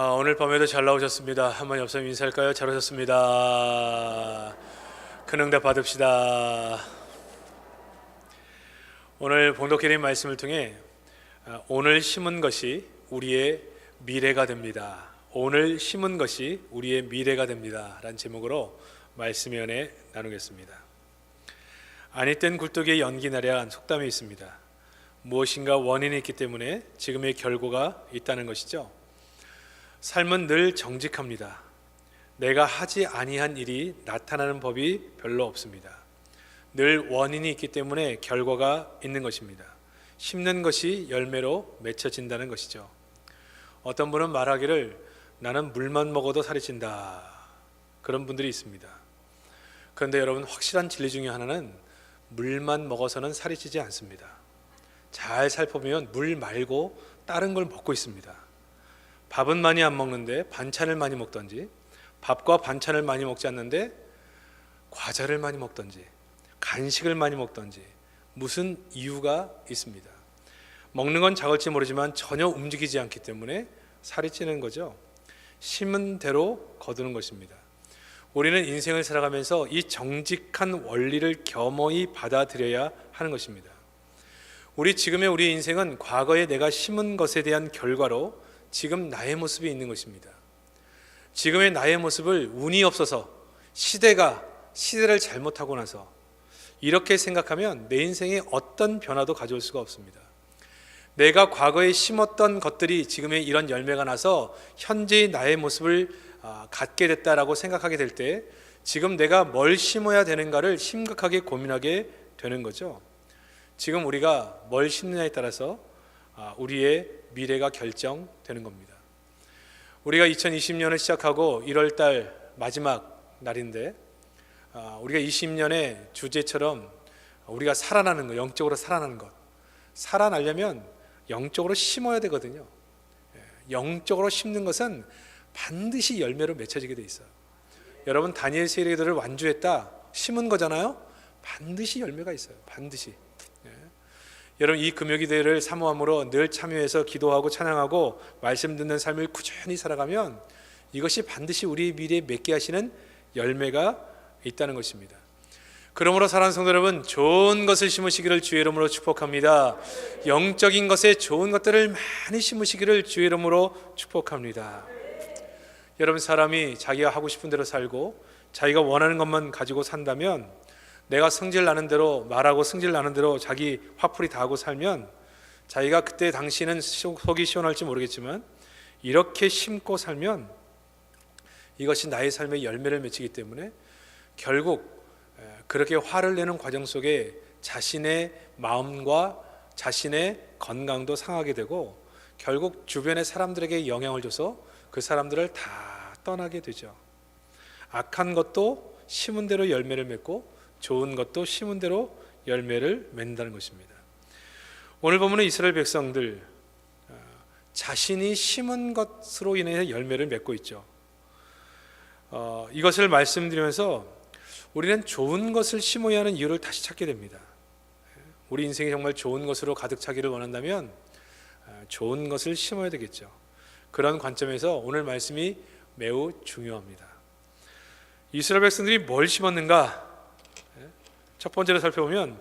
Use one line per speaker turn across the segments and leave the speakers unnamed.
오늘 밤에도 잘 나오셨습니다. 한번 옆사람 인사할까요? 잘 오셨습니다. 큰 응답 받읍시다. 오늘 봉독해드린 말씀을 통해 오늘 심은 것이 우리의 미래가 됩니다. 오늘 심은 것이 우리의 미래가 됩니다 라는 제목으로 말씀의 은혜 나누겠습니다. 아니 땐 굴뚝에 연기 나랴라는 속담이 있습니다. 무엇인가 원인이 있기 때문에 지금의 결과가 있다는 것이죠. 삶은 늘 정직합니다. 내가 하지 아니한 일이 나타나는 법이 별로 없습니다. 늘 원인이 있기 때문에 결과가 있는 것입니다. 심는 것이 열매로 맺혀진다는 것이죠. 어떤 분은 말하기를 나는 물만 먹어도 살이 찐다, 그런 분들이 있습니다. 그런데 여러분, 확실한 진리 중에 하나는 물만 먹어서는 살이 찌지 않습니다. 잘 살펴보면 물 말고 다른 걸 먹고 있습니다. 밥은 많이 안 먹는데 반찬을 많이 먹던지, 밥과 반찬을 많이 먹지 않는데 과자를 많이 먹던지, 간식을 많이 먹던지, 무슨 이유가 있습니다. 먹는 건 작을지 모르지만 전혀 움직이지 않기 때문에 살이 찌는 거죠. 심은 대로 거두는 것입니다. 우리는 인생을 살아가면서 이 정직한 원리를 겸허히 받아들여야 하는 것입니다. 우리 인생은 과거에 내가 심은 것에 대한 결과로 지금 나의 모습이 있는 것입니다. 지금의 나의 모습을 운이 없어서 시대를 잘못하고 나서 이렇게 생각하면 내 인생에 어떤 변화도 가져올 수가 없습니다. 내가 과거에 심었던 것들이 지금의 이런 열매가 나서 현재의 나의 모습을 갖게 됐다라고 생각하게 될 때 지금 내가 뭘 심어야 되는가를 심각하게 고민하게 되는 거죠. 지금 우리가 뭘 심느냐에 따라서 우리의 미래가 결정되는 겁니다. 우리가 2020년을 시작하고 1월달 마지막 날인데 우리가 20년의 주제처럼 우리가 살아나는 것, 영적으로 살아나는 것, 살아나려면 영적으로 심어야 되거든요. 영적으로 심는 것은 반드시 열매로 맺혀지게 돼 있어요. 여러분, 다니엘 세례기도를 완주했다, 심은 거잖아요. 반드시 열매가 있어요. 반드시. 여러분, 이 금요기도회를 사모함으로 늘 참여해서 기도하고 찬양하고 말씀 듣는 삶을 꾸준히 살아가면 이것이 반드시 우리의 미래에 맺게 하시는 열매가 있다는 것입니다. 그러므로 사랑하는 성도 여러분, 좋은 것을 심으시기를 주의 이름으로 축복합니다. 영적인 것에 좋은 것들을 많이 심으시기를 주의 이름으로 축복합니다. 여러분, 사람이 자기가 하고 싶은 대로 살고 자기가 원하는 것만 가지고 산다면, 내가 성질 나는 대로 말하고 성질 나는 대로 자기 화풀이 다 하고 살면 자기가 그때 당시는 속이 시원할지 모르겠지만 이렇게 심고 살면 이것이 나의 삶의 열매를 맺히기 때문에 결국 그렇게 화를 내는 과정 속에 자신의 마음과 자신의 건강도 상하게 되고 결국 주변의 사람들에게 영향을 줘서 그 사람들을 다 떠나게 되죠. 악한 것도 심은 대로 열매를 맺고 좋은 것도 심은 대로 열매를 맺는다는 것입니다. 오늘 보면 이스라엘 백성들 자신이 심은 것으로 인해 열매를 맺고 있죠. 이것을 말씀드리면서 우리는 좋은 것을 심어야 하는 이유를 다시 찾게 됩니다. 우리 인생이 정말 좋은 것으로 가득 차기를 원한다면 좋은 것을 심어야 되겠죠. 그런 관점에서 오늘 말씀이 매우 중요합니다. 이스라엘 백성들이 뭘 심었는가? 첫 번째로 살펴보면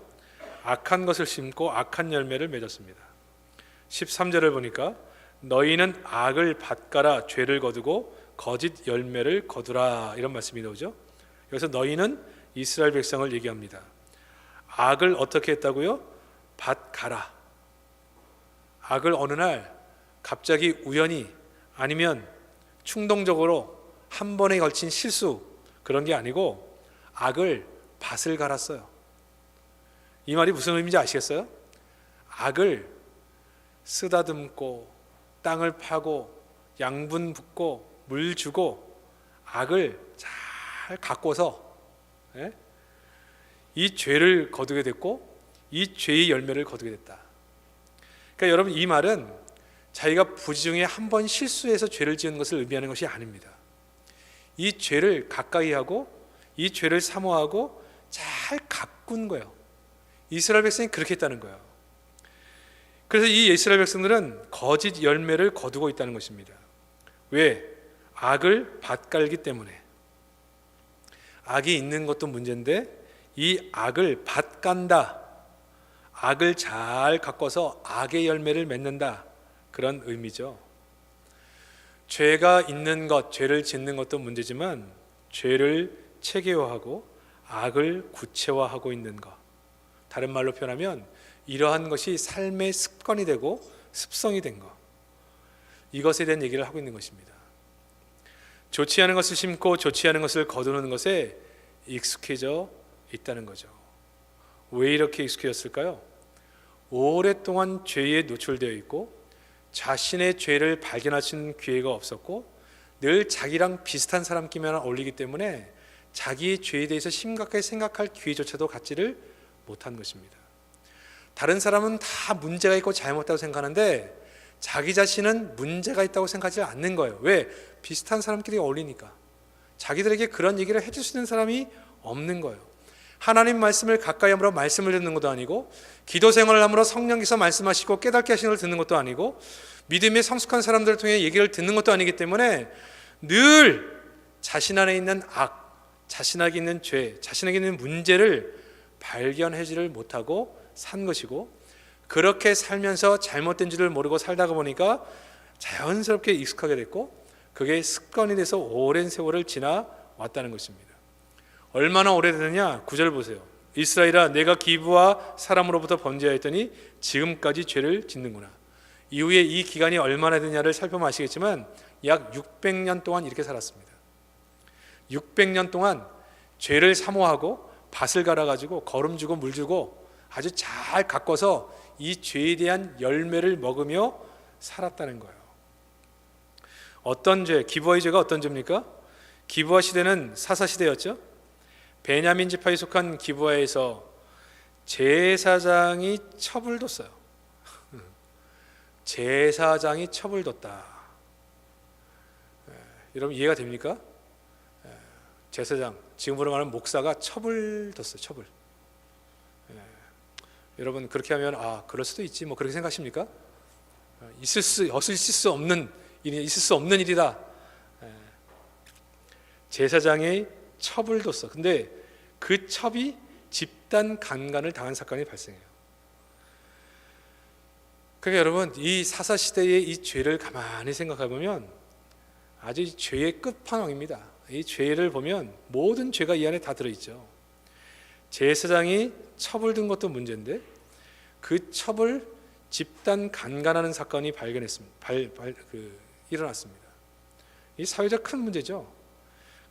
악한 것을 심고 악한 열매를 맺었습니다. 13절을 보니까 너희는 악을 밭가라 죄를 거두고 거짓 열매를 거두라, 이런 말씀이 나오죠. 여기서 너희는 이스라엘 백성을 얘기합니다. 악을 어떻게 했다고요? 밭가라. 악을 어느 날 갑자기 우연히 아니면 충동적으로 한 번에 걸친 실수, 그런 게 아니고 악을 밭을 갈았어요. 이 말이 무슨 의미인지 아시겠어요? 악을 쓰다듬고 땅을 파고 양분 붓고 물 주고 악을 잘 가꿔서 이 죄를 거두게 됐고 이 죄의 열매를 거두게 됐다. 그러니까 여러분, 이 말은 자기가 부지 중에 한 번 실수해서 죄를 지은 것을 의미하는 것이 아닙니다. 이 죄를 가까이 하고 이 죄를 사모하고 잘 가꾼 거예요. 이스라엘 백성이 그렇게 했다는 거예요. 그래서 이 이스라엘 백성들은 거짓 열매를 거두고 있다는 것입니다. 왜? 악을 밭갈기 때문에. 악이 있는 것도 문제인데 이 악을 밭간다, 악을 잘 가꿔서 악의 열매를 맺는다, 그런 의미죠. 죄가 있는 것, 죄를 짓는 것도 문제지만 죄를 체계화하고 악을 구체화하고 있는 것, 다른 말로 표현하면 이러한 것이 삶의 습관이 되고 습성이 된 것, 이것에 대한 얘기를 하고 있는 것입니다. 좋지 않은 것을 심고 좋지 않은 것을 거두는 것에 익숙해져 있다는 거죠. 왜 이렇게 익숙해졌을까요? 오랫동안 죄에 노출되어 있고 자신의 죄를 발견할 수 있는 기회가 없었고 늘 자기랑 비슷한 사람끼리만 어울리기 때문에 자기의 죄에 대해서 심각하게 생각할 기회조차도 갖지를 못한 것입니다. 다른 사람은 다 문제가 있고 잘못했다고 생각하는데 자기 자신은 문제가 있다고 생각하지 않는 거예요. 왜? 비슷한 사람끼리 어울리니까. 자기들에게 그런 얘기를 해줄 수 있는 사람이 없는 거예요. 하나님 말씀을 가까이 함으로 말씀을 듣는 것도 아니고, 기도 생활을 함으로 성령께서 말씀하시고 깨닫게 하시는 걸 듣는 것도 아니고, 믿음의 성숙한 사람들을 통해 얘기를 듣는 것도 아니기 때문에 늘 자신 안에 있는 악, 자신에게 있는 죄, 자신에게 있는 문제를 발견하지를 못하고 산 것이고, 그렇게 살면서 잘못된 줄을 모르고 살다가 보니까 자연스럽게 익숙하게 됐고 그게 습관이 돼서 오랜 세월을 지나왔다는 것입니다. 얼마나 오래됐느냐? 9절 보세요. 이스라엘아, 내가 기브와 사람으로부터 번제하였더니 지금까지 죄를 짓는구나. 이후에 이 기간이 얼마나 되냐를 살펴보면 아시겠지만 약 600년 동안 이렇게 살았습니다. 600년 동안 죄를 사모하고 밭을 갈아가지고 거름 주고 물 주고 아주 잘 가꿔서 이 죄에 대한 열매를 먹으며 살았다는 거예요. 어떤 죄? 기브아의 죄가 어떤 죄입니까? 기브아 시대는 사사 시대였죠. 베냐민 지파에 속한 기브아에서 제사장이 첩을 뒀어요. 제사장이 첩을 뒀다. 여러분 이해가 됩니까? 제사장, 지금으로 말하면 목사가 첩을 뒀어요. 첩을. 여러분 그렇게 하면 그럴 수도 있지 뭐 그렇게 생각하십니까? 있을 수 없는 일이 있을 수 없는 일이다. 제사장이 첩을 뒀어. 근데 그 첩이 집단 강간을 당한 사건이 발생해요. 그러니까 여러분 이 사사 시대의 이 죄를 가만히 생각해 보면 아주 죄의 끝판왕입니다. 이 죄를 보면 모든 죄가 이 안에 다 들어 있죠. 제사장이 첩을 든 것도 문제인데 그 첩을 집단 강간하는 사건이 일어났습니다. 이 사회적 큰 문제죠.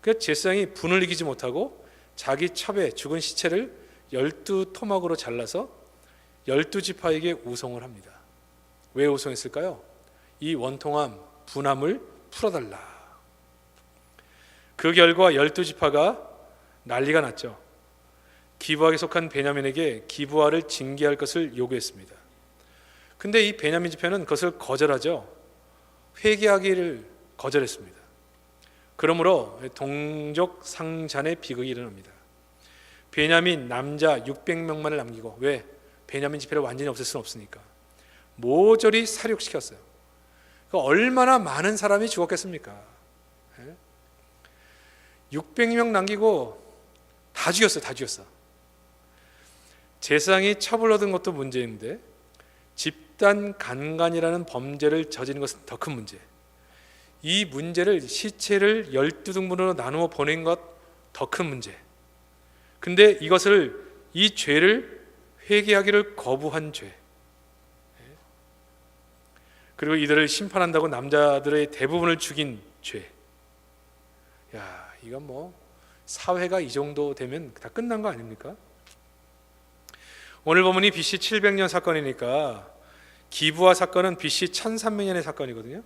그 제사장이 분을 이기지 못하고 자기 첩에 죽은 시체를 12토막으로 잘라서 12지파에게 우송을 합니다. 왜 우송했을까요? 이 원통함, 분함을 풀어달라. 그 결과 12지파가 난리가 났죠. 기브아에 속한 베냐민에게 기브아를 징계할 것을 요구했습니다. 근데 이 베냐민 지파는 그것을 거절하죠. 회개하기를 거절했습니다. 그러므로 동족 상잔의 비극이 일어납니다. 베냐민 남자 600명만을 남기고, 왜? 베냐민 지파를 완전히 없앨 수는 없으니까 모조리 살육시켰어요. 그러니까 얼마나 많은 사람이 죽었겠습니까? 600명 남기고 다 죽였어요. 다 죽였어. 제사장이 첩을 얻은 것도 문제인데 집단 간간이라는 범죄를 저지른 것은 더 큰 문제. 이 문제를 시체를 12등분으로 나누어 보낸 것 더 큰 문제. 근데 이 죄를 회개하기를 거부한 죄. 그리고 이들을 심판한다고 남자들의 대부분을 죽인 죄. 야, 이건 뭐 사회가 이 정도 되면 다 끝난 거 아닙니까? 오늘 본문이 BC 700년 사건이니까 기브아 사건은 BC 1300년의 사건이거든요.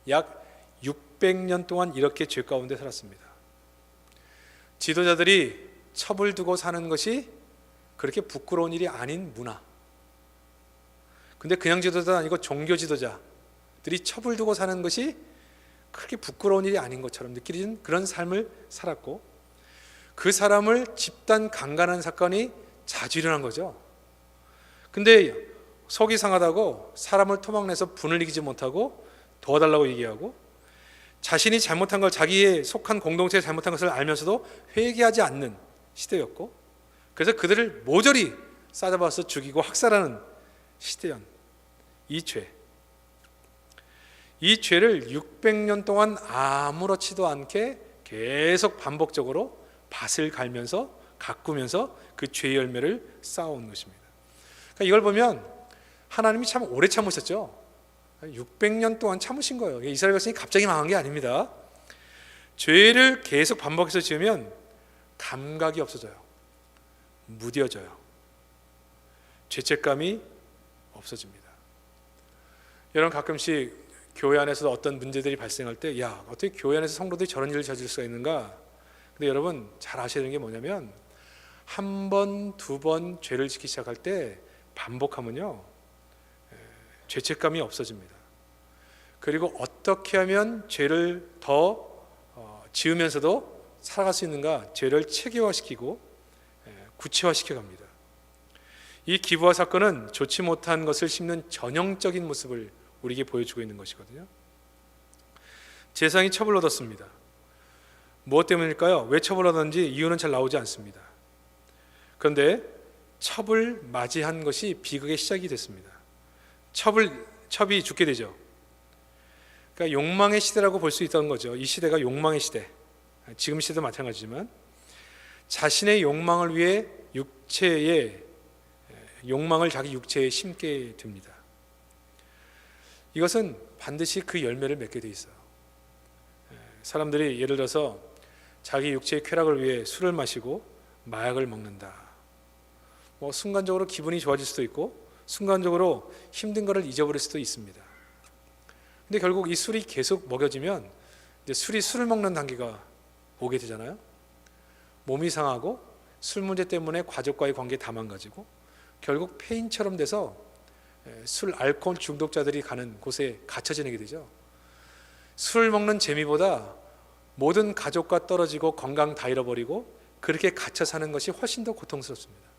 약 600년 동안 이렇게 죄 가운데 살았습니다. 지도자들이 첩을 두고 사는 것이 그렇게 부끄러운 일이 아닌 문화. 근데 그냥 지도자도 아니고 종교 지도자들이 첩을 두고 사는 것이 그렇게 부끄러운 일이 아닌 것처럼 느끼는 그런 삶을 살았고, 그 사람을 집단 강간한 사건이 자주 일어난 거죠. 근데 속이 상하다고 사람을 토막내서 분을 이기지 못하고 도와달라고 얘기하고, 자신이 잘못한 걸, 자기의 속한 공동체에 잘못한 것을 알면서도 회개하지 않는 시대였고, 그래서 그들을 모조리 싸잡아서 죽이고 학살하는 시대였. 이 죄를 600년 동안 아무렇지도 않게 계속 반복적으로 밭을 갈면서 가꾸면서 그 죄의 열매를 쌓아온 것입니다. 그러니까 이걸 보면 하나님이 참 오래 참으셨죠. 600년 동안 참으신 거예요. 이스라엘 백성이 갑자기 망한 게 아닙니다. 죄를 계속 반복해서 지으면 감각이 없어져요. 무뎌져요. 죄책감이 없어집니다. 여러분, 가끔씩 교회 안에서도 어떤 문제들이 발생할 때, 야, 어떻게 교회 안에서 성도들이 저런 일을 저질 수가 있는가? 근데 여러분 잘 아셔야 되는 게 뭐냐면, 한 번, 두 번 죄를 짓기 시작할 때 반복하면요, 죄책감이 없어집니다. 그리고 어떻게 하면 죄를 더 지으면서도 살아갈 수 있는가? 죄를 체계화시키고 구체화시켜 갑니다. 이 기부화 사건은 좋지 못한 것을 심는 전형적인 모습을 우리에게 보여주고 있는 것이거든요. 제사장이 첩을 얻었습니다. 무엇 때문일까요? 왜 첩을 얻었는지 이유는 잘 나오지 않습니다. 그런데 첩을 맞이한 것이 비극의 시작이 됐습니다. 첩이 죽게 되죠. 그러니까 욕망의 시대라고 볼 수 있다는 거죠. 이 시대가 욕망의 시대. 지금 시대도 마찬가지지만 자신의 욕망을 위해 욕망을 자기 육체에 심게 됩니다. 이것은 반드시 그 열매를 맺게 돼 있어요. 사람들이 예를 들어서 자기 육체의 쾌락을 위해 술을 마시고 마약을 먹는다. 순간적으로 기분이 좋아질 수도 있고 순간적으로 힘든 것을 잊어버릴 수도 있습니다. 근데 결국 이 술이 계속 먹여지면 이제 술을 먹는 단계가 오게 되잖아요. 몸이 상하고 술 문제 때문에 가족과의 관계 다 망가지고 결국 폐인처럼 돼서 알코올 중독자들이 가는 곳에 갇혀 지내게 되죠. 술 먹는 재미보다 모든 가족과 떨어지고 건강 다 잃어버리고 그렇게 갇혀 사는 것이 훨씬 더 고통스럽습니다.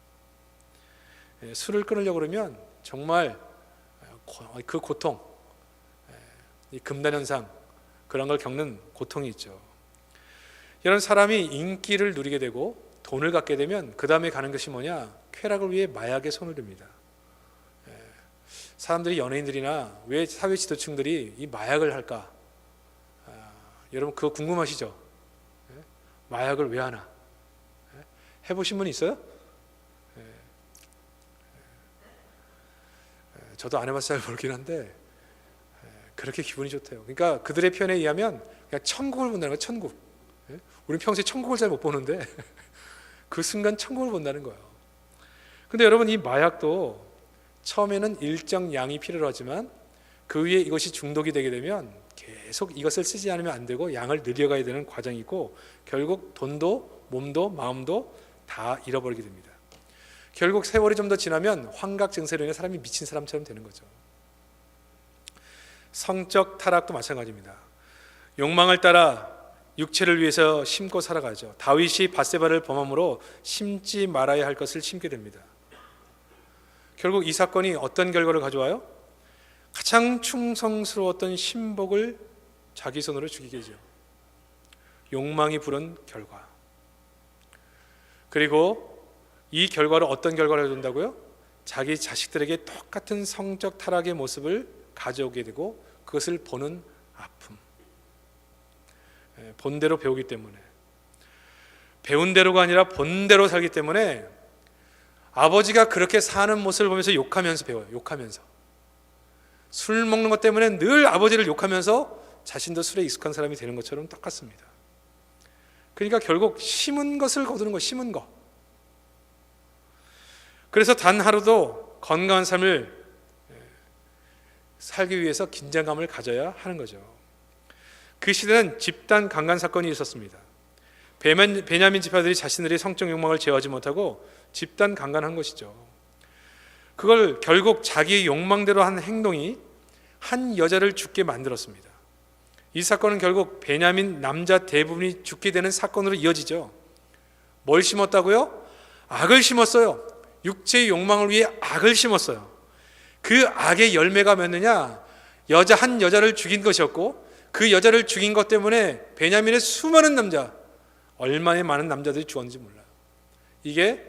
술을 끊으려고 그러면 정말 그 고통, 이 금단현상, 그런 걸 겪는 고통이 있죠. 이런 사람이 인기를 누리게 되고 돈을 갖게 되면 그 다음에 가는 것이 뭐냐? 쾌락을 위해 마약에 손을 듭니다. 사람들이, 연예인들이나 왜 사회 지도층들이 이 마약을 할까? 여러분 그거 궁금하시죠? 마약을 왜 하나? 해보신 분 있어요? 저도 안 해봐서 잘 모르긴 한데 그렇게 기분이 좋대요. 그러니까 그들의 표현에 의하면 그냥 천국을 본다는 거예요. 천국. 우리는 평소에 천국을 잘 못 보는데 그 순간 천국을 본다는 거예요. 근데 여러분, 이 마약도 처음에는 일정 양이 필요로 하지만 그 위에 이것이 중독이 되게 되면 계속 이것을 쓰지 않으면 안 되고 양을 늘려가야 되는 과정이 있고 결국 돈도 몸도 마음도 다 잃어버리게 됩니다. 결국 세월이 좀 더 지나면 환각 증세로 인해 사람이 미친 사람처럼 되는 거죠. 성적 타락도 마찬가지입니다. 욕망을 따라 육체를 위해서 심고 살아가죠. 다윗이 밧세바를 범함으로 심지 말아야 할 것을 심게 됩니다. 결국 이 사건이 어떤 결과를 가져와요? 가장 충성스러웠던 신복을 자기 손으로 죽이게 되죠. 욕망이 부른 결과. 그리고 이 결과로 어떤 결과를 준다고요? 자기 자식들에게 똑같은 성적 타락의 모습을 가져오게 되고 그것을 보는 아픔. 본대로 배우기 때문에, 배운 대로가 아니라 본대로 살기 때문에 아버지가 그렇게 사는 모습을 보면서 욕하면서 배워요. 욕하면서. 술 먹는 것 때문에 늘 아버지를 욕하면서 자신도 술에 익숙한 사람이 되는 것처럼 똑같습니다. 그러니까 결국 심은 것을 거두는 거, 심은 거. 그래서 단 하루도 건강한 삶을 살기 위해서 긴장감을 가져야 하는 거죠. 그 시대는 집단 강간 사건이 있었습니다. 베냐민 지파들이 자신들의 성적 욕망을 제어하지 못하고 집단 강간한 것이죠. 그걸 결국 자기의 욕망대로 한 행동이 한 여자를 죽게 만들었습니다. 이 사건은 결국 베냐민 남자 대부분이 죽게 되는 사건으로 이어지죠. 뭘 심었다고요? 악을 심었어요. 육체의 욕망을 위해 악을 심었어요. 그 악의 열매가 맺느냐? 한 여자를 죽인 것이었고 그 여자를 죽인 것 때문에 베냐민의 수많은 남자, 얼마나 많은 남자들이 죽었는지 몰라요. 이게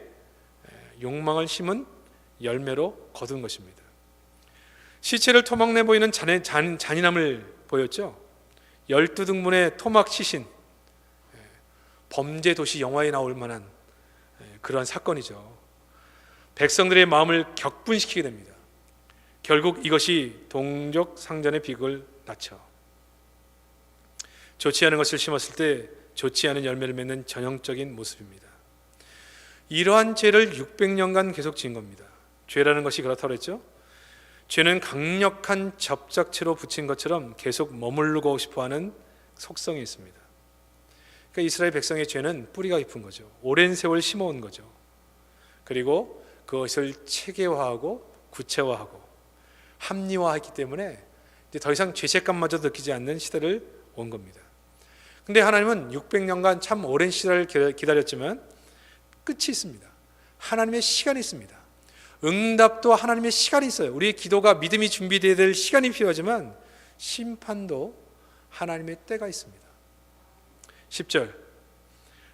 욕망을 심은 열매로 거둔 것입니다. 시체를 토막내 보이는 잔인함을 보였죠. 12등분의 토막 시신, 범죄 도시 영화에 나올 만한 그러한 사건이죠. 백성들의 마음을 격분시키게 됩니다. 결국 이것이 동족 상전의 비극을 낳죠. 좋지 않은 것을 심었을 때 좋지 않은 열매를 맺는 전형적인 모습입니다. 이러한 죄를 600년간 계속 지은 겁니다. 죄라는 것이 그렇다고 그랬죠. 죄는 강력한 접착체로 붙인 것처럼 계속 머무르고 싶어하는 속성이 있습니다. 그러니까 이스라엘 백성의 죄는 뿌리가 깊은 거죠. 오랜 세월 심어온 거죠. 그리고 그것을 체계화하고 구체화하고 합리화했기 때문에 이제 더 이상 죄책감마저 느끼지 않는 시대를 온 겁니다. 근데 하나님은 600년간 참 오랜 시대를 기다렸지만 끝이 있습니다. 하나님의 시간이 있습니다. 응답도 하나님의 시간이 있어요. 우리의 기도가 믿음이 준비되어야 될 시간이 필요하지만 심판도 하나님의 때가 있습니다. 10절,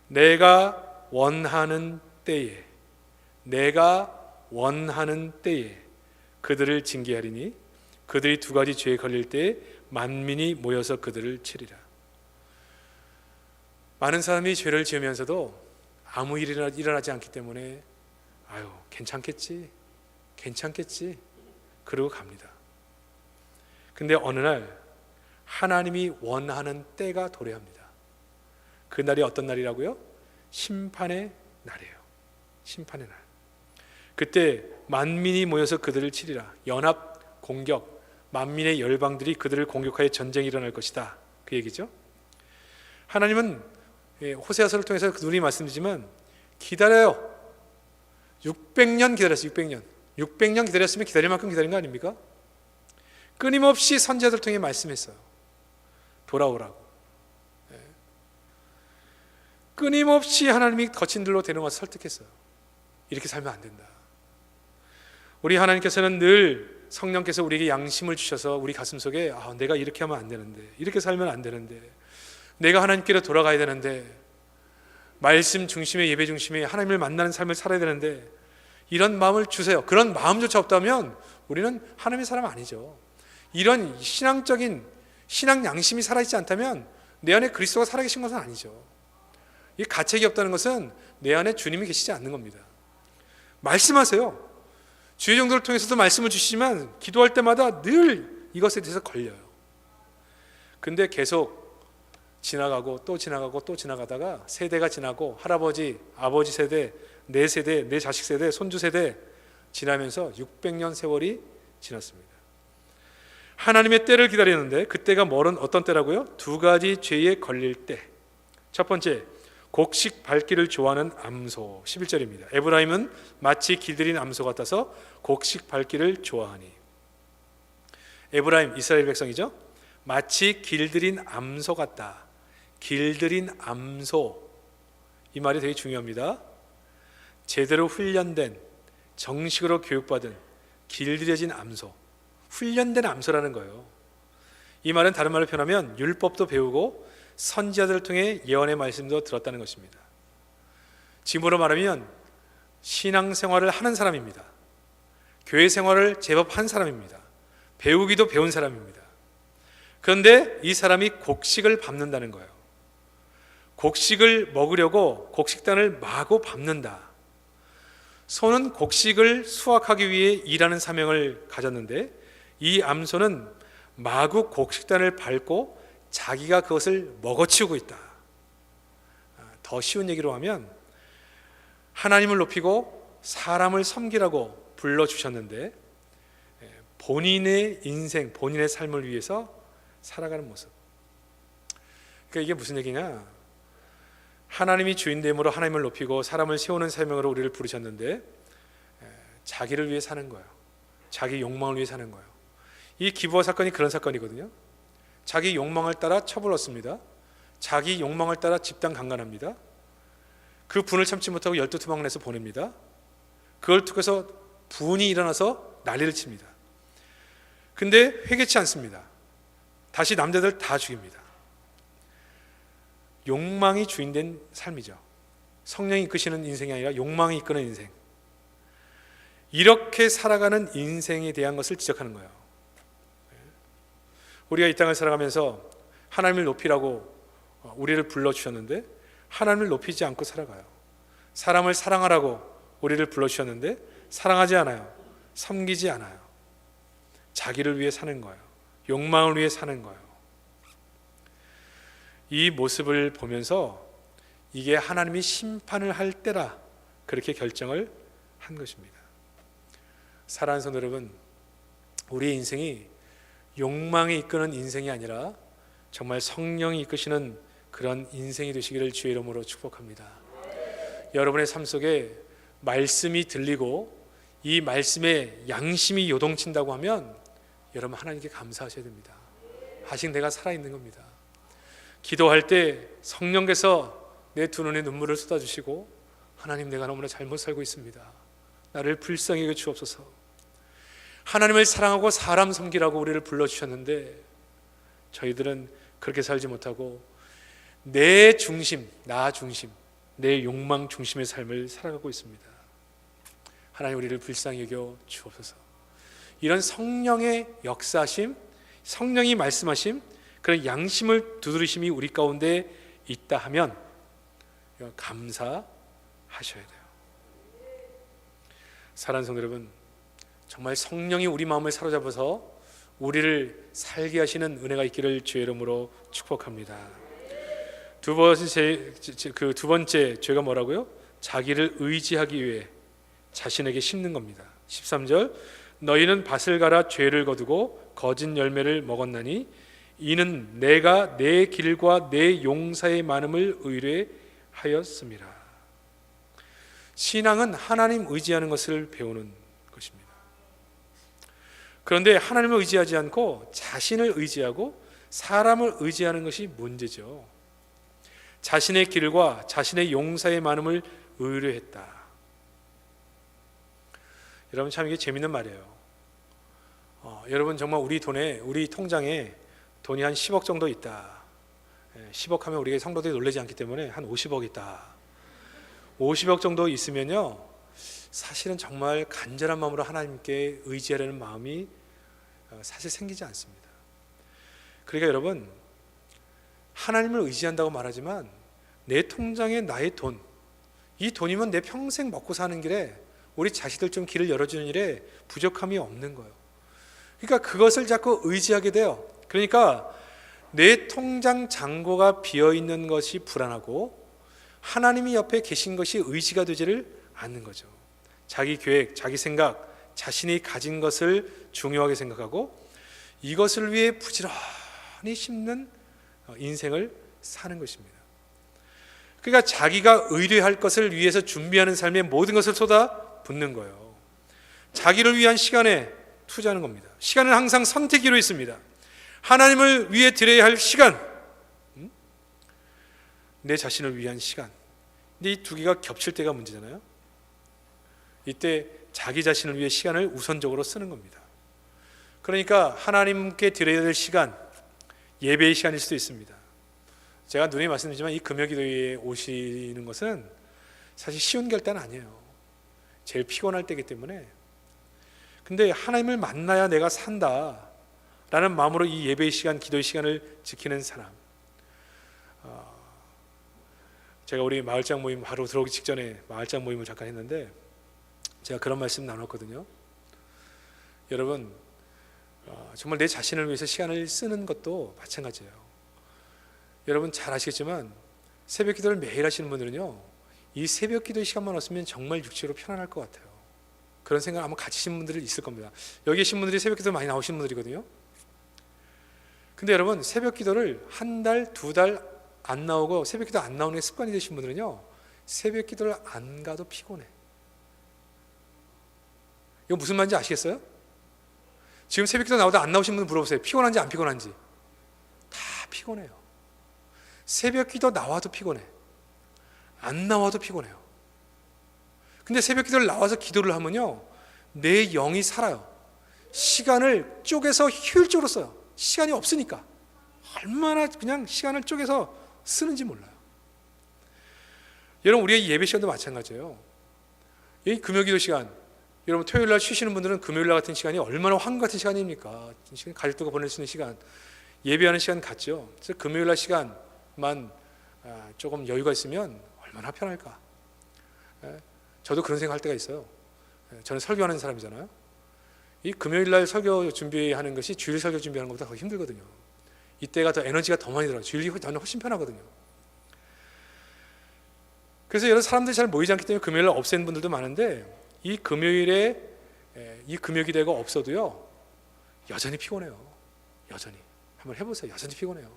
내가 원하는 때에 그들을 징계하리니 그들이 두 가지 죄에 걸릴 때에 만민이 모여서 그들을 치리라. 많은 사람이 죄를 지으면서도 아무 일이 일어나지 않기 때문에 아유 괜찮겠지 그러고 갑니다. 근데 어느 날 하나님이 원하는 때가 도래합니다. 그 날이 어떤 날이라고요? 심판의 날이에요. 심판의 날. 그때 만민이 모여서 그들을 치리라. 연합 공격, 만민의 열방들이 그들을 공격하여 전쟁이 일어날 것이다. 그 얘기죠. 하나님은 호세아서를 통해서 누누이 말씀드리지만 기다려요. 600년 기다렸어요. 600년 기다렸으면 기다릴 만큼 기다린 거 아닙니까? 끊임없이 선지자들 통해 말씀했어요. 돌아오라고. 끊임없이 하나님이 거친 들로 데려와서 설득했어요. 이렇게 살면 안 된다. 우리 하나님께서는 늘 성령께서 우리에게 양심을 주셔서 우리 가슴속에 내가 이렇게 하면 안 되는데, 이렇게 살면 안 되는데, 내가 하나님께로 돌아가야 되는데, 말씀 중심의 예배 중심의 하나님을 만나는 삶을 살아야 되는데 이런 마음을 주세요. 그런 마음조차 없다면 우리는 하나님의 사람 아니죠. 이런 신앙적인 신앙 양심이 살아있지 않다면 내 안에 그리스도가 살아계신 것은 아니죠. 이 가책이 없다는 것은 내 안에 주님이 계시지 않는 겁니다. 말씀하세요. 주의 정도를 통해서도 말씀을 주시지만 기도할 때마다 늘 이것에 대해서 걸려요. 근데 계속 지나가고 또 지나가고 또 지나가다가 세대가 지나고 할아버지, 아버지 세대, 내 세대, 내 자식 세대, 손주 세대 지나면서 600년 세월이 지났습니다. 하나님의 때를 기다리는데 그때가 어떤 때라고요? 두 가지 죄에 걸릴 때. 첫 번째, 곡식 밟기를 좋아하는 암소. 11절입니다. 에브라임은 마치 길들인 암소 같아서 곡식 밟기를 좋아하니. 에브라임, 이스라엘 백성이죠. 마치 길들인 암소 같다. 길들인 암소, 이 말이 되게 중요합니다. 제대로 훈련된, 정식으로 교육받은 길들여진 암소, 훈련된 암소라는 거예요. 이 말은 다른 말로 표현하면 율법도 배우고 선지자들을 통해 예언의 말씀도 들었다는 것입니다. 지금으로 말하면 신앙생활을 하는 사람입니다. 교회 생활을 제법 한 사람입니다. 배우기도 배운 사람입니다. 그런데 이 사람이 곡식을 밟는다는 거예요. 곡식을 먹으려고 곡식단을 마구 밟는다. 소는 곡식을 수확하기 위해 일하는 사명을 가졌는데 이 암소는 마구 곡식단을 밟고 자기가 그것을 먹어치우고 있다. 더 쉬운 얘기로 하면 하나님을 높이고 사람을 섬기라고 불러주셨는데 본인의 인생, 본인의 삶을 위해서 살아가는 모습. 그러니까 이게 무슨 얘기냐? 하나님이 주인됨으로 하나님을 높이고 사람을 세우는 사명으로 우리를 부르셨는데 자기를 위해 사는 거예요. 자기 욕망을 위해 사는 거예요. 이 기브아 사건이 그런 사건이거든요. 자기 욕망을 따라 첩을 얻습니다. 자기 욕망을 따라 집단 강간합니다. 그 분을 참지 못하고 12투방을 내서 보냅니다. 그걸 통해서 분이 일어나서 난리를 칩니다. 근데 회개치 않습니다. 다시 남자들 다 죽입니다. 욕망이 주인된 삶이죠. 성령이 이끄시는 인생이 아니라 욕망이 이끄는 인생. 이렇게 살아가는 인생에 대한 것을 지적하는 거예요. 우리가 이 땅을 살아가면서 하나님을 높이라고 우리를 불러주셨는데 하나님을 높이지 않고 살아가요. 사람을 사랑하라고 우리를 불러주셨는데 사랑하지 않아요. 섬기지 않아요. 자기를 위해 사는 거예요. 욕망을 위해 사는 거예요. 이 모습을 보면서 이게 하나님이 심판을 할 때라 그렇게 결정을 한 것입니다. 사랑하는 성도 여러분, 우리의 인생이 욕망이 이끄는 인생이 아니라 정말 성령이 이끄시는 그런 인생이 되시기를 주의 이름으로 축복합니다. 여러분의 삶 속에 말씀이 들리고 이 말씀에 양심이 요동친다고 하면 여러분 하나님께 감사하셔야 됩니다. 아직 내가 살아있는 겁니다. 기도할 때 성령께서 내 두 눈에 눈물을 쏟아주시고 하나님 내가 너무나 잘못 살고 있습니다. 나를 불쌍히 여겨 주옵소서. 하나님을 사랑하고 사람 섬기라고 우리를 불러주셨는데 저희들은 그렇게 살지 못하고 내 중심, 나 중심, 내 욕망 중심의 삶을 살아가고 있습니다. 하나님 우리를 불쌍히 여겨 주옵소서. 이런 성령의 역사심, 성령이 말씀하심, 그런 양심을 두드리심이 우리 가운데 있다 하면 감사하셔야 돼요. 사랑하는 성도 여러분, 정말 성령이 우리 마음을 사로잡아서 우리를 살게 하시는 은혜가 있기를 주의 이름으로 축복합니다. 두 번째 죄가 뭐라고요? 자기를 의지하기 위해 자신에게 심는 겁니다. 13절, 너희는 밭을 갈아 죄를 거두고 거짓 열매를 먹었나니 이는 내가 내 길과 내 용사의 많음을 의뢰하였습니다. 신앙은 하나님 의지하는 것을 배우는 것입니다. 그런데 하나님을 의지하지 않고 자신을 의지하고 사람을 의지하는 것이 문제죠. 자신의 길과 자신의 용사의 많음을 의뢰했다. 여러분 참 이게 재밌는 말이에요. 여러분 정말 우리 통장에 돈이 한 10억 정도 있다. 10억 하면 우리가 성도들이 놀라지 않기 때문에 한 50억 있다. 50억 정도 있으면요, 사실은 정말 간절한 마음으로 하나님께 의지하려는 마음이 사실 생기지 않습니다. 그러니까 여러분, 하나님을 의지한다고 말하지만 내 통장에 나의 돈, 이 돈이면 내 평생 먹고 사는 길에 우리 자식들 좀 길을 열어주는 일에 부족함이 없는 거예요. 그러니까 그것을 자꾸 의지하게 돼요. 그러니까 내 통장 잔고가 비어있는 것이 불안하고 하나님이 옆에 계신 것이 의지가 되지를 않는 거죠. 자기 계획, 자기 생각, 자신이 가진 것을 중요하게 생각하고 이것을 위해 부지런히 심는 인생을 사는 것입니다. 그러니까 자기가 의뢰할 것을 위해서 준비하는 삶에 모든 것을 쏟아붓는 거예요. 자기를 위한 시간에 투자하는 겁니다. 시간은 항상 선택기로 있습니다. 하나님을 위해 드려야 할 시간, 내 자신을 위한 시간. 근데 이 두 개가 겹칠 때가 문제잖아요. 이때 자기 자신을 위해 시간을 우선적으로 쓰는 겁니다. 그러니까 하나님께 드려야 될 시간, 예배의 시간일 수도 있습니다. 제가 누누이 말씀드리지만 이 금요기도에 오시는 것은 사실 쉬운 결단은 아니에요. 제일 피곤할 때이기 때문에. 근데 하나님을 만나야 내가 산다 라는 마음으로 이 예배의 시간, 기도의 시간을 지키는 사람, 제가 우리 마을장 모임 바로 들어오기 직전에 마을장 모임을 잠깐 했는데 제가 그런 말씀 나눴거든요. 여러분, 정말 내 자신을 위해서 시간을 쓰는 것도 마찬가지예요. 여러분 잘 아시겠지만 새벽 기도를 매일 하시는 분들은요, 이 새벽 기도의 시간만 왔으면 정말 육체로 편안할 것 같아요. 그런 생각 아마 가지신 분들이 있을 겁니다. 여기 계신 분들이 새벽 기도 많이 나오시는 분들이거든요. 근데 여러분 새벽 기도를 한 달, 두 달 안 나오고 새벽 기도 안 나오는 게 습관이 되신 분들은요, 새벽 기도를 안 가도 피곤해. 이거 무슨 말인지 아시겠어요? 지금 새벽 기도 나오다 안 나오신 분 물어보세요. 피곤한지 안 피곤한지. 다 피곤해요. 새벽 기도 나와도 피곤해. 안 나와도 피곤해요. 근데 새벽 기도를 나와서 기도를 하면요, 내 영이 살아요. 시간을 쪼개서 효율적으로 써요. 시간이 없으니까. 얼마나 그냥 시간을 쪼개서 쓰는지 몰라요. 여러분, 우리의 예배 시간도 마찬가지예요. 이 금요기도 시간, 여러분 토요일 날 쉬시는 분들은 금요일 날 같은 시간이 얼마나 황금 같은 시간입니까? 가족들과 보낼 수 있는 시간, 예배하는 시간 같죠. 그래서 금요일 날 시간만 조금 여유가 있으면 얼마나 편할까. 저도 그런 생각할 때가 있어요. 저는 설교하는 사람이잖아요. 이 금요일 날 설교 준비하는 것이 주일 설교 준비하는 것보다 더 힘들거든요. 이때가 더 에너지가 더 많이 들어요. 주일이 훨씬 편하거든요. 그래서 여러 사람들이 잘 모이지 않기 때문에 금요일 날 없애는 분들도 많은데, 이 금요일에 이 금요기대가 없어도요 여전히 피곤해요. 여전히 한번 해보세요. 여전히 피곤해요.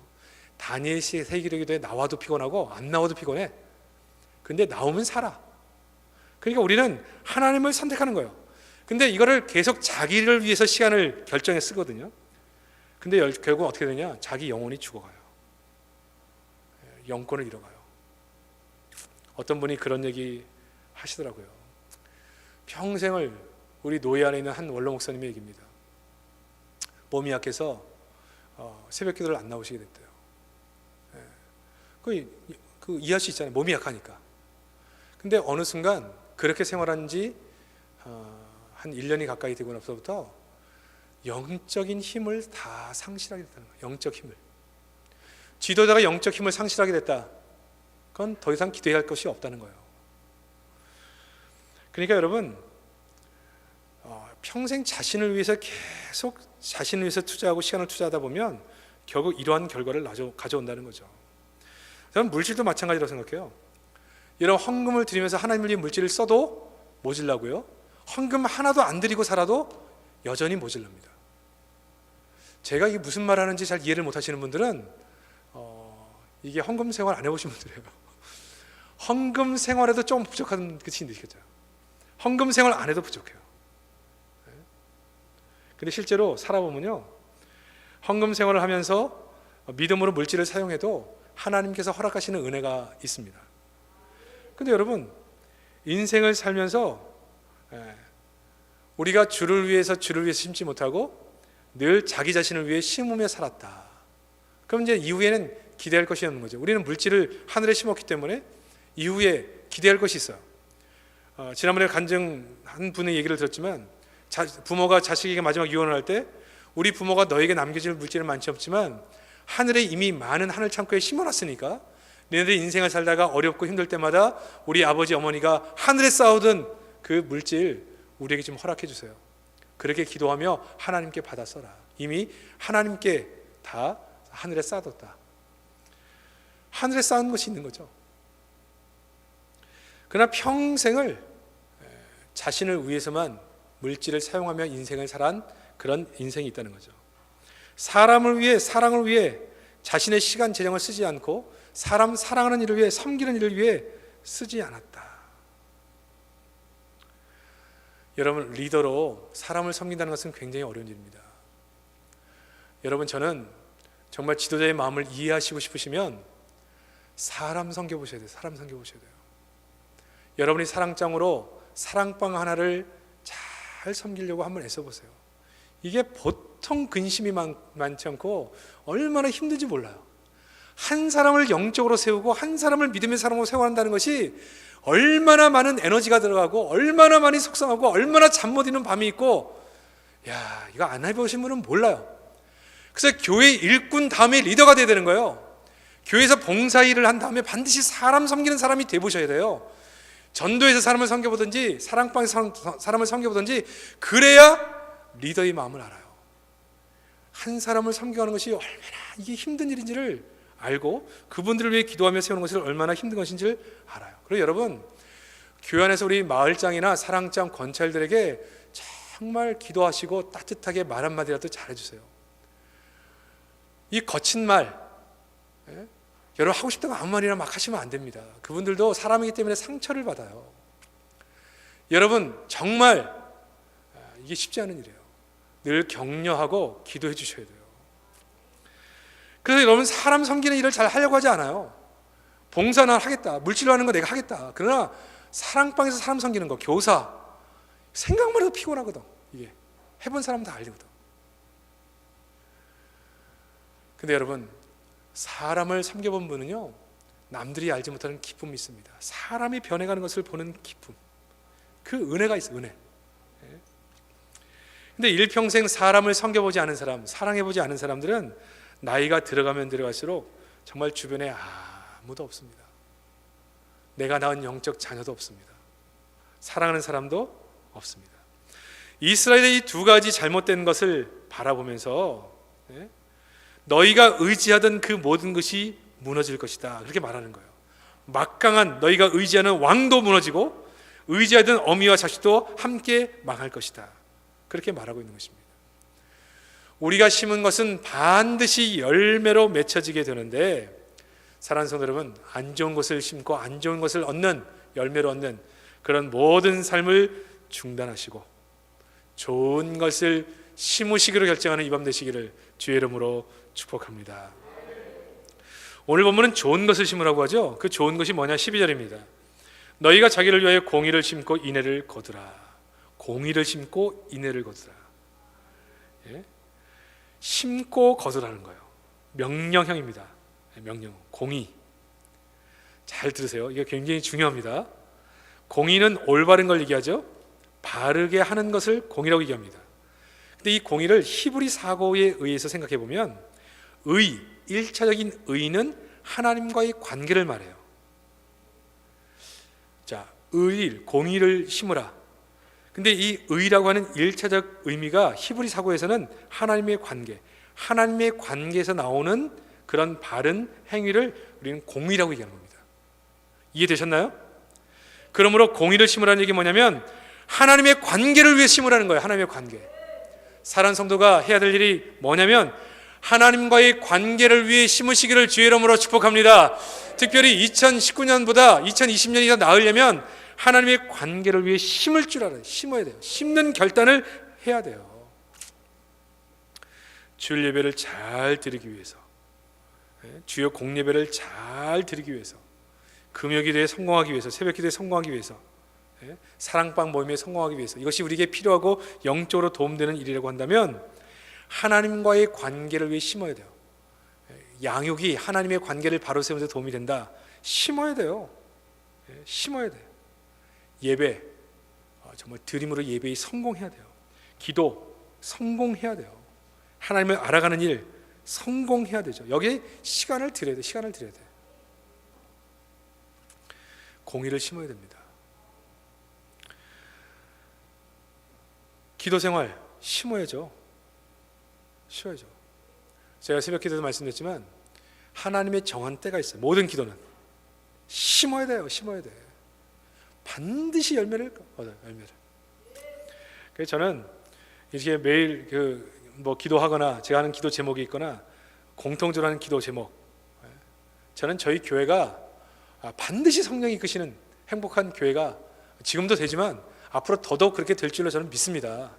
다니엘 씨의 세기록기도에 나와도 피곤하고 안 나와도 피곤해. 근데 나오면 살아. 그러니까 우리는 하나님을 선택하는 거예요. 근데 이거를 계속 자기를 위해서 시간을 결정해 쓰거든요. 근데 결국 어떻게 되냐? 자기 영혼이 죽어가요. 영권을 잃어가요. 어떤 분이 그런 얘기 하시더라고요. 평생을 우리 노예 안에 있는 한 원로 목사님의 얘기입니다. 몸이 약해서 새벽 기도를 안 나오시게 됐대요. 그 이해할 수 있잖아요. 몸이 약하니까. 근데 어느 순간 그렇게 생활한 지 한 1년이 가까이 되고 나서부터 영적인 힘을 다 상실하게 됐다는 거예요. 영적 힘을. 지도자가 영적 힘을 상실하게 됐다. 그건 더 이상 기도해야 할 것이 없다는 거예요. 그러니까 여러분, 평생 자신을 위해서 계속 자신을 위해서 투자하고 시간을 투자하다 보면 결국 이러한 결과를 가져온다는 거죠. 저는 물질도 마찬가지라고 생각해요. 여러분, 헌금을 드리면서 하나님을 위해 물질을 써도 모질라고요. 헌금 하나도 안 드리고 살아도 여전히 모질랍니다. 제가 이게 무슨 말 하는지 잘 이해를 못 하시는 분들은 이게 헌금 생활 안 해보신 분들이에요. 헌금 생활에도 좀 부족한 것이 느껴져요. 헌금 생활 안 해도 부족해요. 근데 실제로 살아보면요, 헌금 생활을 하면서 믿음으로 물질을 사용해도 하나님께서 허락하시는 은혜가 있습니다. 근데 여러분, 인생을 살면서 우리가 주를 위해서 심지 못하고 늘 자기 자신을 위해 심으며 살았다. 그럼 이제 이후에는 기대할 것이 없는 거죠. 우리는 물질을 하늘에 심었기 때문에 이후에 기대할 것이 있어요. 지난번에 간증 한 분의 얘기를 들었지만, 부모가 자식에게 마지막 유언을 할 때 우리 부모가 너에게 남겨줄 물질은 많지 없지만 하늘에 이미 많은 하늘 창고에 심어놨으니까 너희들이 인생을 살다가 어렵고 힘들 때마다 우리 아버지 어머니가 하늘에 쌓아둔 그 물질 우리에게 좀 허락해 주세요. 그렇게 기도하며 하나님께 받아 써라. 이미 하나님께 다 하늘에 쌓아뒀다. 하늘에 쌓은 것이 있는 거죠. 그러나 평생을 자신을 위해서만 물질을 사용하며 인생을 살아온 그런 인생이 있다는 거죠. 사람을 위해, 사랑을 위해 자신의 시간 재정을 쓰지 않고 사람 사랑하는 일을 위해, 섬기는 일을 위해 쓰지 않았다. 여러분, 리더로 사람을 섬긴다는 것은 굉장히 어려운 일입니다. 여러분, 저는 정말 지도자의 마음을 이해하시고 싶으시면 사람 섬겨보셔야 돼요. 사람 섬겨보셔야 돼요. 여러분이 사랑장으로 사랑방 하나를 잘 섬기려고 한번 애써보세요. 이게 보통 근심이 많지 않고 얼마나 힘든지 몰라요. 한 사람을 영적으로 세우고 한 사람을 믿음의 사람으로 세워간다는 것이 얼마나 많은 에너지가 들어가고 얼마나 많이 속상하고 얼마나 잠 못 이는 밤이 있고, 이거 안 해보신 분은 몰라요. 그래서 교회 일꾼 다음에 리더가 돼야 되는 거예요. 교회에서 봉사일을 한 다음에 반드시 사람 섬기는 사람이 돼보셔야 돼요. 전도에서 사람을 섬겨보든지 사랑방에서 사람을 섬겨보든지, 그래야 리더의 마음을 알아요. 한 사람을 섬겨가는 것이 얼마나 이게 힘든 일인지를 알고 그분들을 위해 기도하며 세우는 것이 얼마나 힘든 것인지를 알아요. 그리고 여러분, 교회 안에서 우리 마을장이나 사랑장 권찰들에게 정말 기도하시고 따뜻하게 말 한마디라도 잘해주세요. 이 거친 말, 여러분 하고 싶다고 아무 말이나 막 하시면 안 됩니다. 그분들도 사람이기 때문에 상처를 받아요. 여러분, 정말 이게 쉽지 않은 일이에요. 늘 격려하고 기도해 주셔야 돼요. 그래서 여러분, 사람 섬기는 일을 잘 하려고 하지 않아요. 봉사나 하겠다, 물질로 하는 거 내가 하겠다. 그러나 사랑방에서 사람 섬기는 거, 교사, 생각만 해도 피곤하거든. 이게 해본 사람 다 알거든. 근데 여러분, 사람을 섬겨본 분은요, 남들이 알지 못하는 기쁨이 있습니다. 사람이 변해가는 것을 보는 기쁨, 그 은혜가 있어요. 은혜. 근데 일평생 사람을 섬겨보지 않은 사람, 사랑해보지 않은 사람들은 나이가 들어가면 들어갈수록 정말 주변에 아무도 없습니다. 내가 낳은 영적 자녀도 없습니다. 사랑하는 사람도 없습니다. 이스라엘의 이 두 가지 잘못된 것을 바라보면서 너희가 의지하던 그 모든 것이 무너질 것이다, 그렇게 말하는 거예요. 막강한 너희가 의지하는 왕도 무너지고 의지하던 어미와 자식도 함께 망할 것이다, 그렇게 말하고 있는 것입니다. 우리가 심은 것은 반드시 열매로 맺혀지게 되는데, 사랑하는 성도 여러분, 안 좋은 것을 심고 안 좋은 것을 얻는, 열매로 얻는 그런 모든 삶을 중단하시고 좋은 것을 심으시기로 결정하는 이 밤 되시기를 주의 이름으로 축복합니다. 오늘 본문은 좋은 것을 심으라고 하죠. 그 좋은 것이 뭐냐? 12절입니다. 너희가 자기를 위하여 공의를 심고 인애를 거두라. 공의를 심고 인애를 거두라. 심고 거두라는 거예요. 명령형입니다. 명령, 공의. 잘 들으세요. 이게 굉장히 중요합니다. 공의는 올바른 걸 얘기하죠. 바르게 하는 것을 공의라고 얘기합니다. 근데 이 공의를 히브리 사고에 의해서 생각해 보면, 의, 1차적인 의는 하나님과의 관계를 말해요. 자, 의, 공의를 심으라. 근데 이 의라고 하는 1차적 의미가 히브리 사고에서는 하나님의 관계, 하나님의 관계에서 나오는 그런 바른 행위를 우리는 공의라고 얘기하는 겁니다. 이해되셨나요? 그러므로 공의를 심으라는 얘기 뭐냐면 하나님의 관계를 위해 심으라는 거예요. 하나님의 관계. 사랑하는 성도가 해야 될 일이 뭐냐면 하나님과의 관계를 위해 심으시기를 주의 이름으로 축복합니다. 특별히 2019년보다 2020년이 더 나으려면 하나님의 관계를 위해 심을 줄 알아요. 심어야 돼요. 심는 결단을 해야 돼요. 주일 예배를 잘 드리기 위해서, 주요 공예배를 잘 드리기 위해서, 금요기도에 성공하기 위해서, 새벽기도에 성공하기 위해서, 사랑방 모임에 성공하기 위해서, 이것이 우리에게 필요하고 영적으로 도움되는 일이라고 한다면 하나님과의 관계를 위해 심어야 돼요. 양육이 하나님의 관계를 바로 세우는 데 도움이 된다. 심어야 돼요. 심어야 돼요. 예배, 정말 드림으로 예배에 성공해야 돼요. 기도 성공해야 돼요. 하나님을 알아가는 일 성공해야 되죠. 여기에 시간을 들여야 돼요. 시간을 들여야 돼요. 공의를 심어야 됩니다. 기도 생활 심어야죠. 쉬어야죠. 제가 새벽 기도도 말씀드렸지만 하나님의 정한 때가 있어요. 모든 기도는 심어야 돼요. 심어야 돼. 반드시 열매를 얻어요. 열매를. 그래서 저는 이렇게 매일 기도하거나 제가 하는 기도 제목이 있거나 공통적으로 하는 기도 제목, 저는 저희 교회가 반드시 성령이 이끄시는 행복한 교회가 지금도 되지만 앞으로 더더욱 그렇게 될 줄로 저는 믿습니다.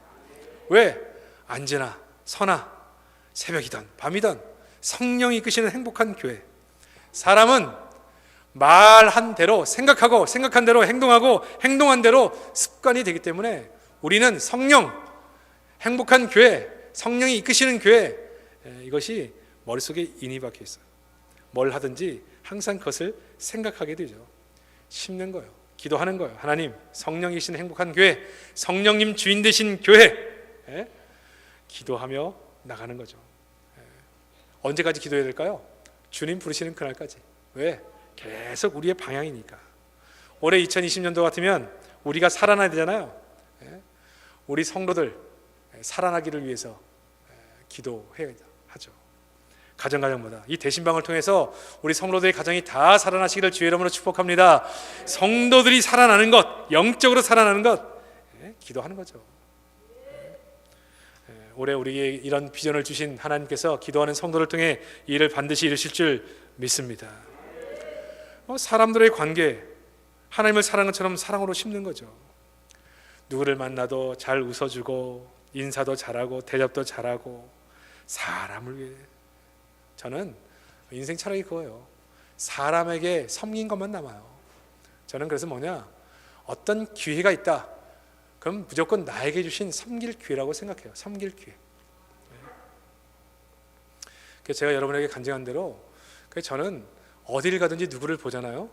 왜? 언제나 서나 새벽이든 밤이든 성령이 이끄시는 행복한 교회. 사람은 말한 대로 생각하고 생각한 대로 행동하고 행동한 대로 습관이 되기 때문에 우리는 성령, 행복한 교회, 성령이 이끄시는 교회, 이것이 머릿속에 인이 박혀 있어요. 뭘 하든지 항상 그것을 생각하게 되죠. 심는 거예요. 기도하는 거예요. 하나님, 성령이신 행복한 교회, 성령님 주인 되신 교회, 기도하며 나가는 거죠. 언제까지 기도해야 될까요? 주님 부르시는 그날까지. 왜? 계속 우리의 방향이니까. 올해 2020년도 같으면 우리가 살아나야 되잖아요. 우리 성도들 살아나기를 위해서 기도해야 하죠. 가정마다 이 대신방을 통해서 우리 성도들의 가정이 다 살아나시기를 주의 이름으로 축복합니다. 성도들이 살아나는 것, 영적으로 살아나는 것, 기도하는 거죠. 올해 우리에게 이런 비전을 주신 하나님께서 기도하는 성도를 통해 이 일을 반드시 이루실 줄 믿습니다. 사람들의 관계, 하나님을 사랑하는 것처럼 사랑으로 심는 거죠. 누구를 만나도 잘 웃어주고 인사도 잘하고 대접도 잘하고 사람을 위해. 저는 인생 철학이 그거예요. 사람에게 섬긴 것만 남아요. 저는 그래서 어떤 기회가 있다, 그럼 무조건 나에게 주신 섬길 기회라고 생각해요. 섬길 기회. 그래서 제가 여러분에게 간증한 대로 그래서 저는 어디를 가든지 누구를 보잖아요.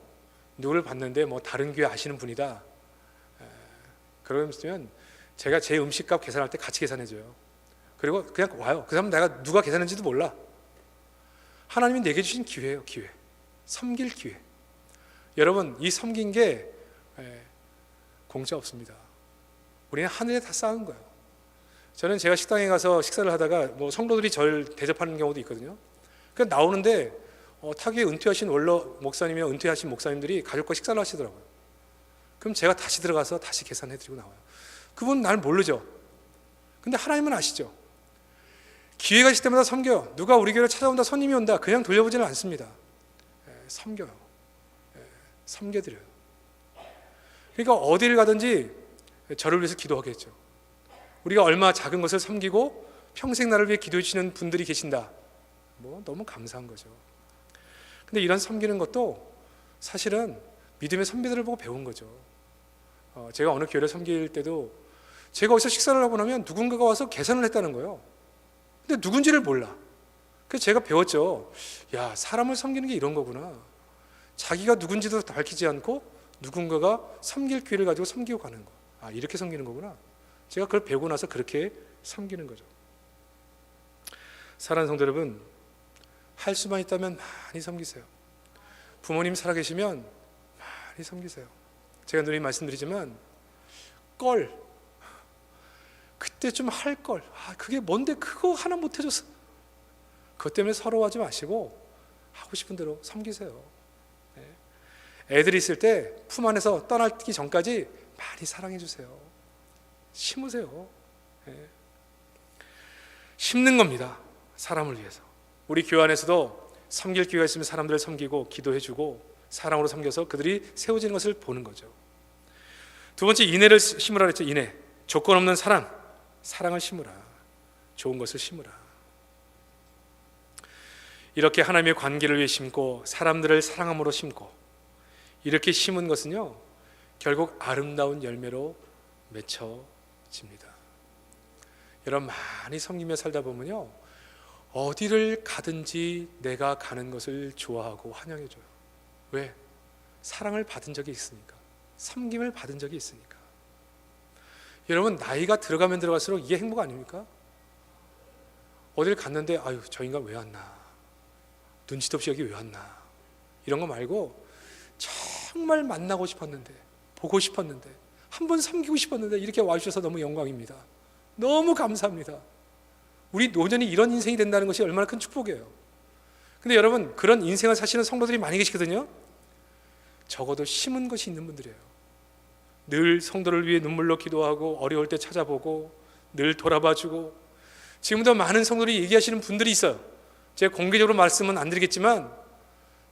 누구를 봤는데 뭐 다른 교회 아시는 분이다. 그러면 제가 제 음식값 계산할 때 같이 계산해줘요. 그리고 그냥 와요. 그 사람 내가 누가 계산했는지도 몰라. 하나님이 내게 주신 기회예요. 기회. 섬길 기회. 여러분, 이 섬긴 게 공짜 없습니다. 우리는 하늘에 다 쌓은 거예요. 저는 제가 식당에 가서 식사를 하다가 뭐 성도들이 절 대접하는 경우도 있거든요. 그 나오는데 타교에 은퇴하신 원로 목사님이나 은퇴하신 목사님들이 가족과 식사를 하시더라고요. 그럼 제가 다시 들어가서 다시 계산해드리고 나와요. 그분 날 모르죠. 근데 하나님은 아시죠. 기회가 있을 때마다 섬겨요. 누가 우리 교회를 찾아온다, 손님이 온다, 그냥 돌려보지는 않습니다. 섬겨요. 섬겨드려요. 그러니까 어디를 가든지 저를 위해서 기도하겠죠. 우리가 얼마 작은 것을 섬기고 평생 나를 위해 기도해 주시는 분들이 계신다. 뭐 너무 감사한 거죠. 근데 이런 섬기는 것도 사실은 믿음의 선배들을 보고 배운 거죠. 제가 어느 교회를 섬길 때도 제가 어디서 식사를 하고 나면 누군가가 와서 계산을 했다는 거예요. 근데 누군지를 몰라. 그래서 제가 배웠죠. 야, 사람을 섬기는 게 이런 거구나. 자기가 누군지도 밝히지 않고 누군가가 섬길 기회를 가지고 섬기고 가는 거. 아, 이렇게 섬기는 거구나. 제가 그걸 배우고 나서 그렇게 섬기는 거죠. 사랑하는 성도 여러분, 할 수만 있다면 많이 섬기세요. 부모님 살아계시면 많이 섬기세요. 제가 늘 말씀드리지만 그때 좀 할 걸. 그게 뭔데 그거 하나 못 해줬어. 그것 때문에 서러워하지 마시고 하고 싶은 대로 섬기세요. 애들이 있을 때 품 안에서 떠나기 전까지 많이 사랑해 주세요. 심으세요. 심는 겁니다. 사람을 위해서. 우리 교회 안에서도 섬길 기회가 있으면 사람들을 섬기고 기도해주고 사랑으로 섬겨서 그들이 세워지는 것을 보는 거죠. 두 번째, 인애를 심으라 그랬죠. 인애. 조건 없는 사랑을 심으라. 좋은 것을 심으라. 이렇게 하나님의 관계를 위해 심고 사람들을 사랑함으로 심고 이렇게 심은 것은요, 결국 아름다운 열매로 맺혀집니다. 여러분, 많이 섬기며 살다 보면요, 어디를 가든지 내가 가는 것을 좋아하고 환영해줘요. 왜? 사랑을 받은 적이 있으니까. 섬김을 받은 적이 있으니까. 여러분, 나이가 들어가면 들어갈수록 이게 행복 아닙니까? 어딜 갔는데 아유, 저 인간 왜 왔나, 눈치도 없이 여기 왜 왔나, 이런 거 말고 정말 만나고 싶었는데, 보고 싶었는데, 한번 섬기고 싶었는데 이렇게 와주셔서 너무 영광입니다. 너무 감사합니다. 우리 노년이 이런 인생이 된다는 것이 얼마나 큰 축복이에요. 근데 여러분, 그런 인생을 사시는 성도들이 많이 계시거든요. 적어도 심은 것이 있는 분들이에요. 늘 성도를 위해 눈물로 기도하고 어려울 때 찾아보고 늘 돌아봐주고, 지금도 많은 성도들이 얘기하시는 분들이 있어요. 제가 공개적으로 말씀은 안 드리겠지만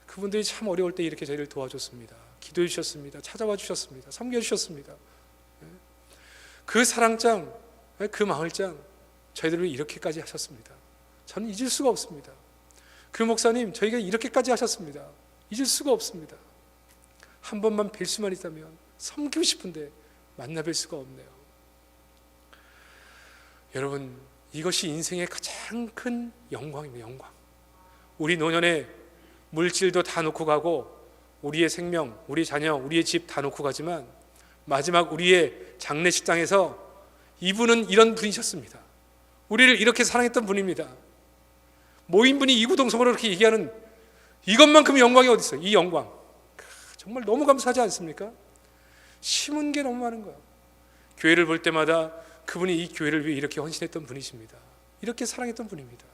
그분들이 참 어려울 때 이렇게 저희를 도와줬습니다. 기도해 주셨습니다. 찾아와 주셨습니다. 섬겨주셨습니다. 그 사랑장, 그 마을장, 저희들을 이렇게까지 하셨습니다. 저는 잊을 수가 없습니다. 그 목사님, 저희가 이렇게까지 하셨습니다. 잊을 수가 없습니다. 한 번만 뵐 수만 있다면 섬기고 싶은데 만나 뵐 수가 없네요. 여러분, 이것이 인생의 가장 큰 영광입니다. 영광. 우리 노년에 물질도 다 놓고 가고 우리의 생명, 우리 자녀, 우리의 집 다 놓고 가지만 마지막 우리의 장례식장에서 이분은 이런 분이셨습니다. 우리를 이렇게 사랑했던 분입니다. 모인분이 이구동성으로 이렇게 얘기하는 이것만큼 영광이 어디 있어요? 이 영광 정말 너무 감사하지 않습니까? 심은 게 너무 많은 거예요. 교회를 볼 때마다 그분이 이 교회를 위해 이렇게 헌신했던 분이십니다. 이렇게 사랑했던 분입니다.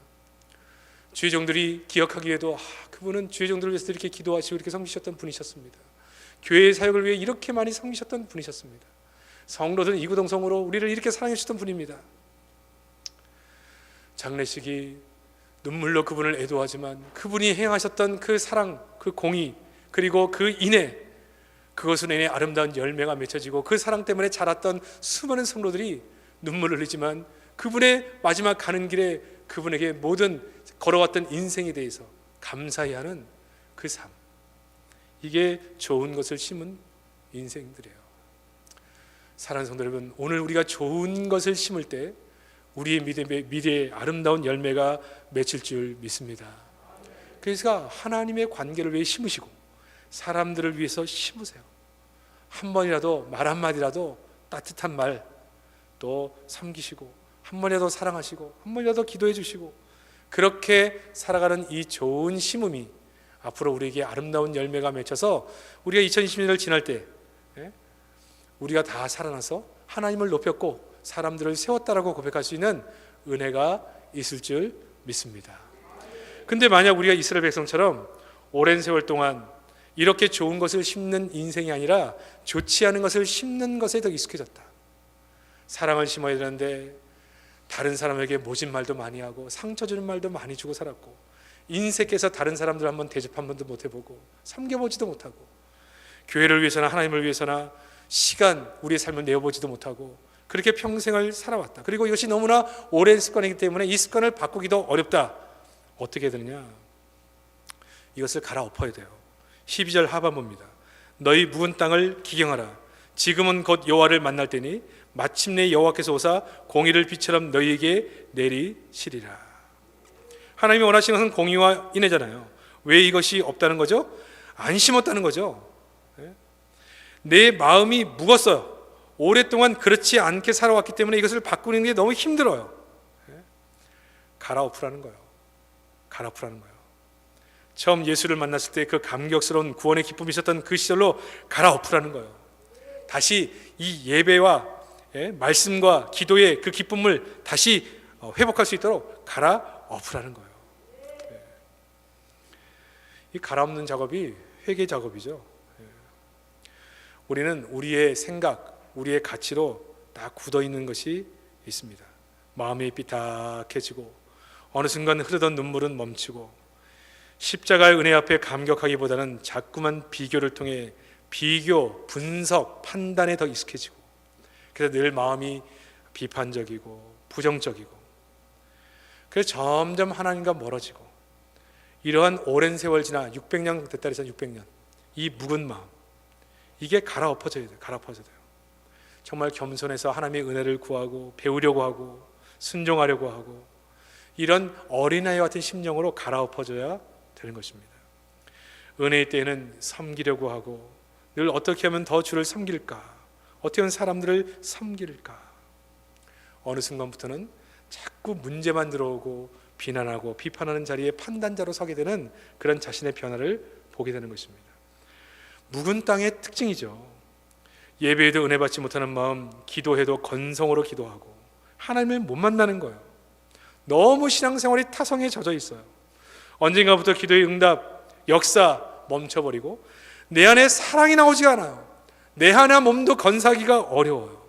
주의 종들이 기억하기 위해도 그분은 주의 종들을 위해서 이렇게 기도하시고 이렇게 섬기셨던 분이셨습니다. 교회의 사역을 위해 이렇게 많이 섬기셨던 분이셨습니다. 성도들은 이구동성으로 우리를 이렇게 사랑해 주셨던 분입니다. 장례식이 눈물로 그분을 애도하지만 그분이 행하셨던 그 사랑, 그 공의, 그리고 그 인애, 그것으로 인해 아름다운 열매가 맺혀지고 그 사랑 때문에 자랐던 수많은 성도들이 눈물을 흘리지만 그분의 마지막 가는 길에 그분에게 모든 걸어왔던 인생에 대해서 감사해야 하는 그 삶, 이게 좋은 것을 심은 인생들이에요. 사랑하는 성도 여러분, 오늘 우리가 좋은 것을 심을 때 우리의 믿음의 미래의 아름다운 열매가 맺힐 줄 믿습니다. 그래서 하나님의 관계를 위해 심으시고 사람들을 위해서 심으세요. 한 번이라도 말 한마디라도 따뜻한 말 또 섬기시고, 한 번이라도 사랑하시고, 한 번이라도 기도해 주시고, 그렇게 살아가는 이 좋은 심음이 앞으로 우리에게 아름다운 열매가 맺혀서 우리가 2020년을 지날 때 우리가 다 살아나서 하나님을 높였고 사람들을 세웠다라고 고백할 수 있는 은혜가 있을 줄 믿습니다. 근데 만약 우리가 이스라엘 백성처럼 오랜 세월 동안 이렇게 좋은 것을 심는 인생이 아니라 좋지 않은 것을 심는 것에 더 익숙해졌다. 사랑을 심어야 되는데 다른 사람에게 모진 말도 많이 하고 상처 주는 말도 많이 주고 살았고, 인색해서 다른 사람들 한번 대접 한 번도 못 해보고 섬겨보지도 못하고, 교회를 위해서나 하나님을 위해서나 시간 우리의 삶을 내어보지도 못하고 그렇게 평생을 살아왔다. 그리고 이것이 너무나 오랜 습관이기 때문에 이 습관을 바꾸기도 어렵다. 어떻게 되느냐? 이것을 갈아엎어야 돼요. 12절 하반부입니다. 너희 묵은 땅을 기경하라. 지금은 곧 여호와를 만날 때니 마침내 여호와께서 오사 공의를 빛처럼 너희에게 내리시리라. 하나님이 원하시는 것은 공의와 인애잖아요. 왜 이것이 없다는 거죠? 안 심었다는 거죠. 내 마음이 묵었어요. 오랫동안 그렇지 않게 살아왔기 때문에 이것을 바꾸는 게 너무 힘들어요. 갈아엎으라는 거예요. 갈아엎으라는 거예요. 처음 예수를 만났을 때 그 감격스러운 구원의 기쁨이 있었던 그 시절로 갈아엎으라는 거예요. 다시 이 예배와 말씀과 기도의 그 기쁨을 다시 회복할 수 있도록 갈아엎으라는 거예요. 이 갈아엎는 작업이 회개 작업이죠. 우리는 우리의 생각, 우리의 가치로 다 굳어있는 것이 있습니다. 마음이 삐딱해지고 어느 순간 흐르던 눈물은 멈추고, 십자가의 은혜 앞에 감격하기보다는 자꾸만 비교를 통해 비교, 분석, 판단에 더 익숙해지고, 그래서 늘 마음이 비판적이고 부정적이고, 그래서 점점 하나님과 멀어지고, 이러한 오랜 세월 지나 600년 됐다 그래서 600년 이 묵은 마음, 이게 갈아엎어져야 돼요. 갈아엎어져야 돼요. 정말 겸손해서 하나님의 은혜를 구하고 배우려고 하고 순종하려고 하고, 이런 어린아이 같은 심령으로 갈아엎어져야 되는 것입니다. 은혜의 때에는 섬기려고 하고, 늘 어떻게 하면 더 주를 섬길까, 어떻게 하면 사람들을 섬길까. 어느 순간부터는 자꾸 문제만 들어오고 비난하고 비판하는 자리에 판단자로 서게 되는 그런 자신의 변화를 보게 되는 것입니다. 묵은 땅의 특징이죠. 예배에도 은혜 받지 못하는 마음, 기도해도 건성으로 기도하고 하나님을 못 만나는 거예요. 너무 신앙생활이 타성에 젖어 있어요. 언젠가부터 기도의 응답, 역사 멈춰버리고 내 안에 사랑이 나오지가 않아요. 내 하나 몸도 건사하기가 어려워요.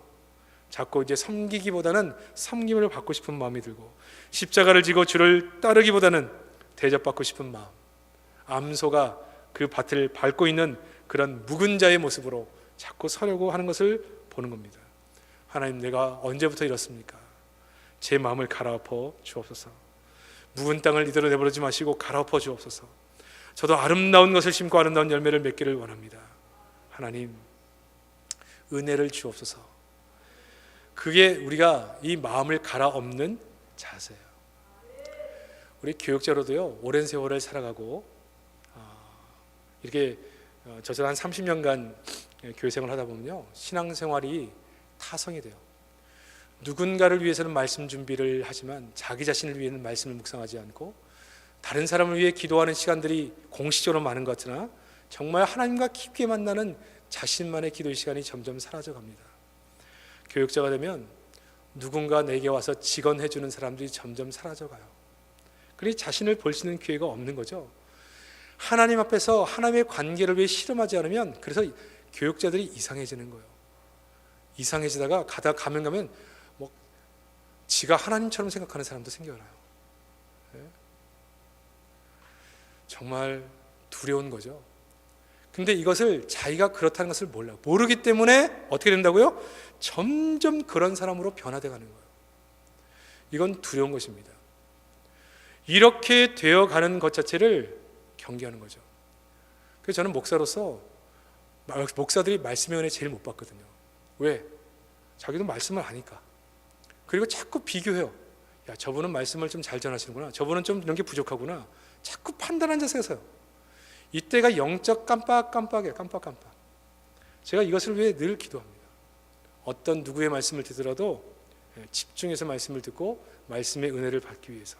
자꾸 이제 섬기기보다는 섬김을 받고 싶은 마음이 들고, 십자가를 지고 주를 따르기보다는 대접받고 싶은 마음, 암소가 그 밭을 밟고 있는 그런 묵은 자의 모습으로 자꾸 서려고 하는 것을 보는 겁니다. 하나님, 내가 언제부터 이렇습니까? 제 마음을 갈아엎어 주옵소서. 묵은 땅을 이대로 내버리지 마시고 갈아엎어 주옵소서. 저도 아름다운 것을 심고 아름다운 열매를 맺기를 원합니다. 하나님, 은혜를 주옵소서. 그게 우리가 이 마음을 갈아엎는 자세예요. 우리 교육자로도요, 오랜 세월을 살아가고 이렇게 저처럼 한 30년간 교회생활을 하다 보면요, 신앙생활이 타성이 돼요. 누군가를 위해서는 말씀 준비를 하지만 자기 자신을 위해서는 말씀을 묵상하지 않고, 다른 사람을 위해 기도하는 시간들이 공식적으로 많은 것 같으나 정말 하나님과 깊게 만나는 자신만의 기도의 시간이 점점 사라져 갑니다. 교육자가 되면 누군가 내게 와서 직언해 주는 사람들이 점점 사라져 가요. 그러니 자신을 볼 수 있는 기회가 없는 거죠. 하나님 앞에서 하나님의 관계를 위해 실험하지 않으면, 그래서 교육자들이 이상해지는 거예요. 이상해지다가 가면 뭐 지가 하나님처럼 생각하는 사람도 생겨나요. 정말 두려운 거죠. 근데 이것을 자기가 그렇다는 것을 모르기 때문에 어떻게 된다고요? 점점 그런 사람으로 변화돼 가는 거예요. 이건 두려운 것입니다. 이렇게 되어가는 것 자체를 경계하는 거죠. 그래서 저는 목사로서 목사들이 말씀의 은혜 제일 못 받거든요. 왜? 자기도 말씀을 아니까. 그리고 자꾸 비교해요. 야, 저분은 말씀을 좀 잘 전하시는구나, 저분은 좀 이런 게 부족하구나, 자꾸 판단하는 자세가 서요. 이때가 영적 깜빡깜빡이에요. 깜빡깜빡. 제가 이것을 위해 늘 기도합니다. 어떤 누구의 말씀을 듣더라도 집중해서 말씀을 듣고 말씀의 은혜를 받기 위해서.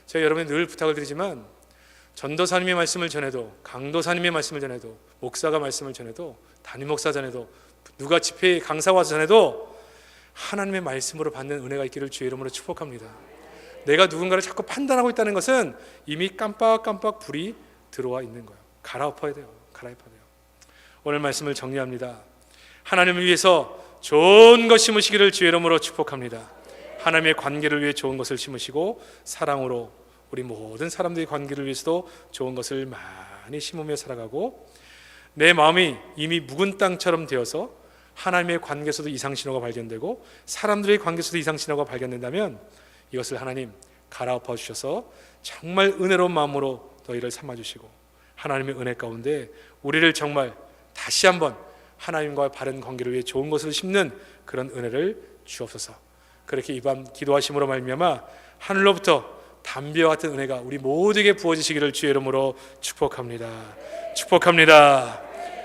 제가 여러분에 늘 부탁을 드리지만 전도사님의 말씀을 전해도, 강도사님의 말씀을 전해도, 목사가 말씀을 전해도, 담임 목사 전해도, 누가 집회에 강사가 와서 전해도 하나님의 말씀으로 받는 은혜가 있기를 주의 이름으로 축복합니다. 내가 누군가를 자꾸 판단하고 있다는 것은 이미 깜빡깜빡 불이 들어와 있는 거예요. 갈아엎어야 돼요. 갈아엎어야 돼요. 오늘 말씀을 정리합니다. 하나님을 위해서 좋은 것 심으시기를 주의 이름으로 축복합니다. 하나님의 관계를 위해 좋은 것을 심으시고 사랑으로 우리 모든 사람들의 관계를 위해서도 좋은 것을 많이 심으며 살아가고, 내 마음이 이미 묵은 땅처럼 되어서 하나님의 관계에서도 이상신호가 발견되고 사람들의 관계에서도 이상신호가 발견된다면 이것을 하나님 갈아엎어 주셔서 정말 은혜로운 마음으로 너희를 삼아주시고 하나님의 은혜 가운데 우리를 정말 다시 한번 하나님과 바른 관계를 위해 좋은 것을 심는 그런 은혜를 주옵소서. 그렇게 이 밤 기도하심으로 말미암아 하늘로부터 담비와 같은 은혜가 우리 모두에게 부어지시기를 주의 이름으로 축복합니다. 축복합니다.